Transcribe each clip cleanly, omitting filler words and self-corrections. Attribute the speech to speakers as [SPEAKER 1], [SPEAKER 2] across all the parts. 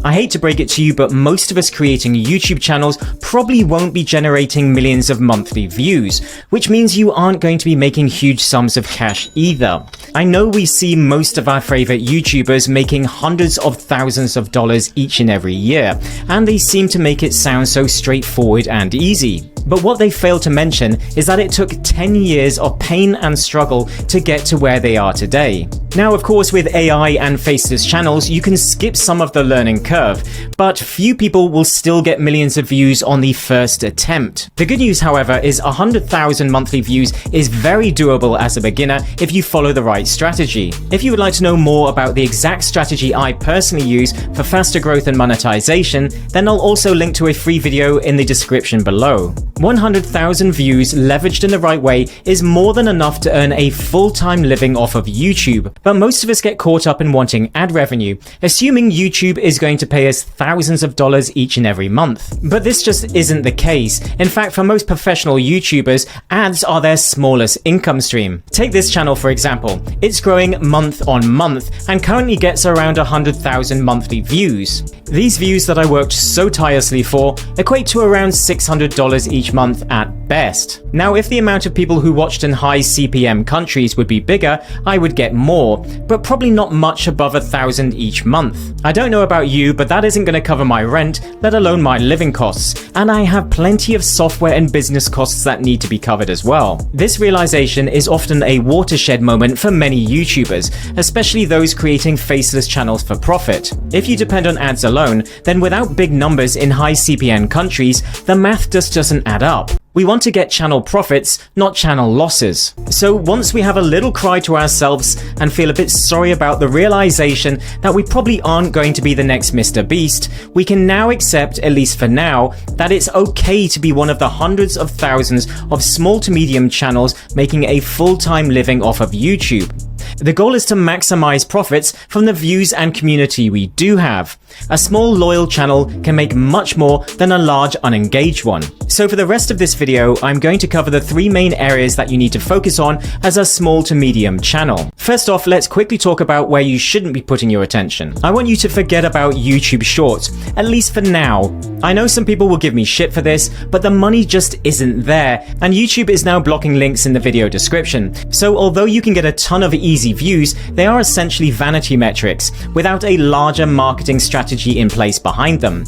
[SPEAKER 1] I hate to break it to you, but most of us creating YouTube channels probably won't be generating millions of monthly views, which means you aren't going to be making huge sums of cash either. I know we see most of our favorite YouTubers making hundreds of thousands of dollars each and every year, and they seem to make it sound so straightforward and easy. But what they fail to mention is that it took 10 years of pain and struggle to get to where they are today. Now, of course, with AI and faceless channels, you can skip some of the learning curve, but few people will still get millions of views on the first attempt. The good news, however, is 100,000 monthly views is very doable as a beginner if you follow the right strategy. If you would like to know more about the exact strategy I personally use for faster growth and monetization, then I'll also link to a free video in the description below. 100,000 views leveraged in the right way is more than enough to earn a full-time living off of YouTube, but most of us get caught up in wanting ad revenue, assuming YouTube is going to pay us thousands of dollars each and every month. But this just isn't the case. In fact, for most professional YouTubers, ads are their smallest income stream. Take this channel for example. It's growing month on month and currently gets around 100,000 monthly views. These views that I worked so tirelessly for equate to around $600 each month at best. Now, if the amount of people who watched in high CPM countries would be bigger, I would get more, but probably not much above 1,000 each month. I don't know about you, but that isn't going to cover my rent, let alone my living costs, and I have plenty of software and business costs that need to be covered as well. This realization is often a watershed moment for many YouTubers, especially those creating faceless channels for profit. If you depend on ads alone, then without big numbers in high CPM countries, the math just doesn't add up. We want to get channel profits, not channel losses. So once we have a little cry to ourselves and feel a bit sorry about the realization that we probably aren't going to be the next Mr. Beast, we can now accept, at least for now, that it's okay to be one of the hundreds of thousands of small to medium channels making a full-time living off of YouTube. The goal is to maximize profits from the views and community we do have. A small loyal channel can make much more than a large unengaged one. So for the rest of this video, I'm going to cover the three main areas that you need to focus on as a small to medium channel. First off, let's quickly talk about where you shouldn't be putting your attention. I want you to forget about YouTube Shorts, at least for now. I know some people will give me shit for this, but the money just isn't there, and YouTube is now blocking links in the video description. So although you can get a ton of easy views, they are essentially vanity metrics without a larger marketing strategy in place behind them.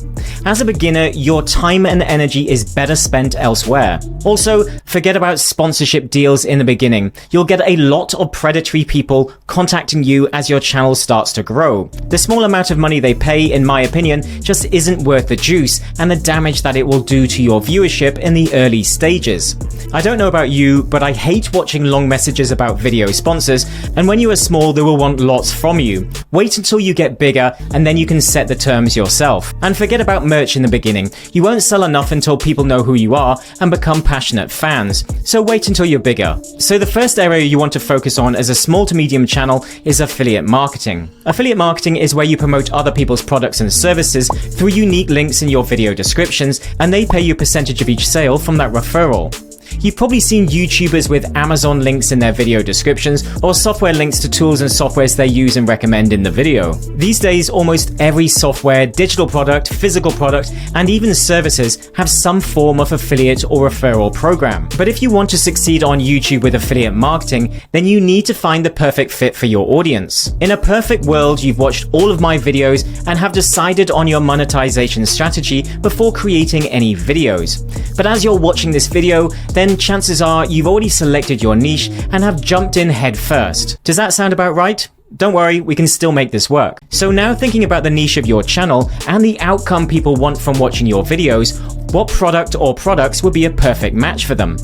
[SPEAKER 1] As a beginner, your time and energy is better spent elsewhere. Also, forget about sponsorship deals in the beginning. You'll get a lot of predatory people contacting you as your channel starts to grow. The small amount of money they pay, in my opinion, just isn't worth the juice and the damage that it will do to your viewership in the early stages. I don't know about you, but I hate watching long messages about video sponsors, and when you are small, they will want lots from you. Wait until you get bigger and then you can set the terms yourself. And forget about merch in the beginning. You won't sell enough until people know who you are and become passionate fans. So wait until you're bigger. So the first area you want to focus on as a small to medium channel is affiliate marketing. Affiliate marketing is where you promote other people's products and services through unique links in your video descriptions, and they pay you a percentage of each sale from that referral. You've probably seen YouTubers with Amazon links in their video descriptions or software links to tools and softwares they use and recommend in the video. These days, almost every software, digital product, physical product, and even services have some form of affiliate or referral program. But if you want to succeed on YouTube with affiliate marketing, then you need to find the perfect fit for your audience. In a perfect world, you've watched all of my videos and have decided on your monetization strategy before creating any videos. But as you're watching this video, then chances are you've already selected your niche and have jumped in head first. Does that sound about right? Don't worry, we can still make this work. So now thinking about the niche of your channel and the outcome people want from watching your videos, what product or products would be a perfect match for them?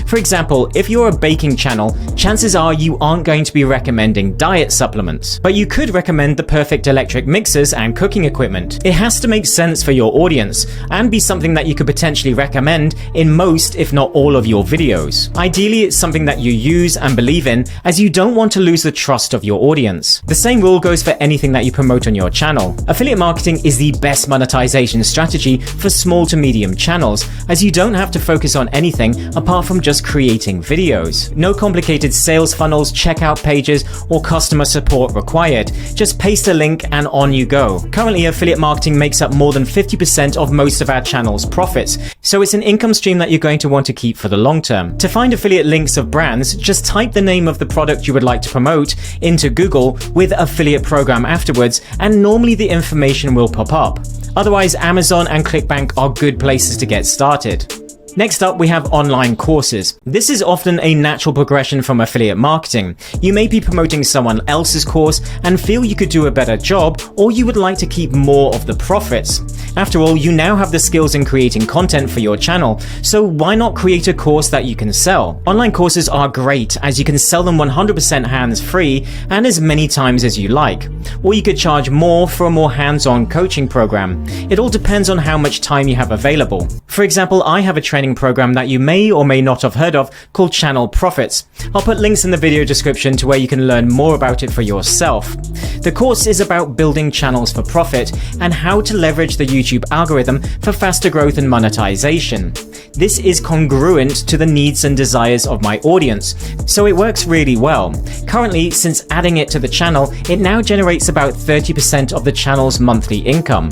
[SPEAKER 1] For example, if you're a baking channel, chances are you aren't going to be recommending diet supplements, but you could recommend the perfect electric mixers and cooking equipment. It has to make sense for your audience and be something that you could potentially recommend in most, if not all, of your videos. Ideally, it's something that you use and believe in, as you don't want to lose the trust of your audience. The same rule goes for anything that you promote on your channel. Affiliate marketing is the best monetization strategy for small to medium channels, as you don't have to focus on anything apart from just as creating videos. No complicated sales funnels, checkout pages, or customer support required. Just paste a link and on you go. Currently, affiliate marketing makes up more than 50% of most of our channel's profits, so it's an income stream that you're going to want to keep for the long term. To find affiliate links of brands, just type the name of the product you would like to promote into Google with affiliate program afterwards, and normally the information will pop up. Otherwise, Amazon and ClickBank are good places to get started. Next up, we have online courses. This is often a natural progression from affiliate marketing. You may be promoting someone else's course and feel you could do a better job, or you would like to keep more of the profits. After all, you now have the skills in creating content for your channel, so why not create a course that you can sell? Online courses are great, as you can sell them 100% hands-free and as many times as you like. Or you could charge more for a more hands-on coaching program. It all depends on how much time you have available. For example, I have a training program that you may or may not have heard of called Channel Profits. I'll put links in the video description to where you can learn more about it for yourself. The course is about building channels for profit and how to leverage the YouTube algorithm for faster growth and monetization. This is congruent to the needs and desires of my audience, so it works really well. Currently, since adding it to the channel, it now generates about 30% of the channel's monthly income.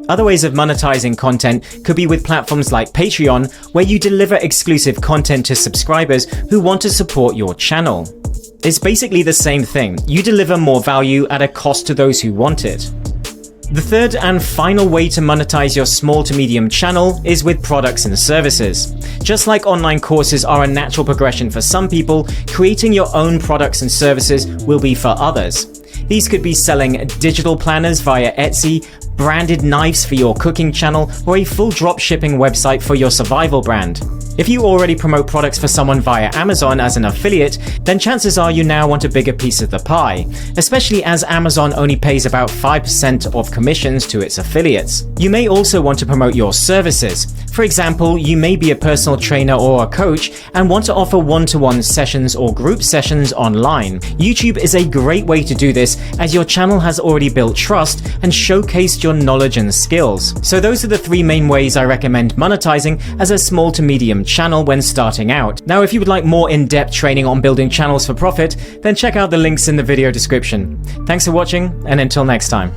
[SPEAKER 1] Other ways of monetizing content could be with platforms like Patreon, where you deliver exclusive content to subscribers who want to support your channel. It's basically the same thing. You deliver more value at a cost to those who want it. The third and final way to monetize your small to medium channel is with products and services. Just like online courses are a natural progression for some people, creating your own products and services will be for others. These could be selling digital planners via Etsy, branded knives for your cooking channel, or a full drop shipping website for your survival brand. If you already promote products for someone via Amazon as an affiliate, then chances are you now want a bigger piece of the pie, especially as Amazon only pays about 5% of commissions to its affiliates. You may also want to promote your services. For example, you may be a personal trainer or a coach and want to offer one-to-one sessions or group sessions online. YouTube is a great way to do this, as your channel has already built trust and showcased your knowledge and skills. So those are the three main ways I recommend monetizing as a small to medium channel when starting out. Now, if you would like more in-depth training on building channels for profit, then check out the links in the video description. Thanks for watching, and until next time.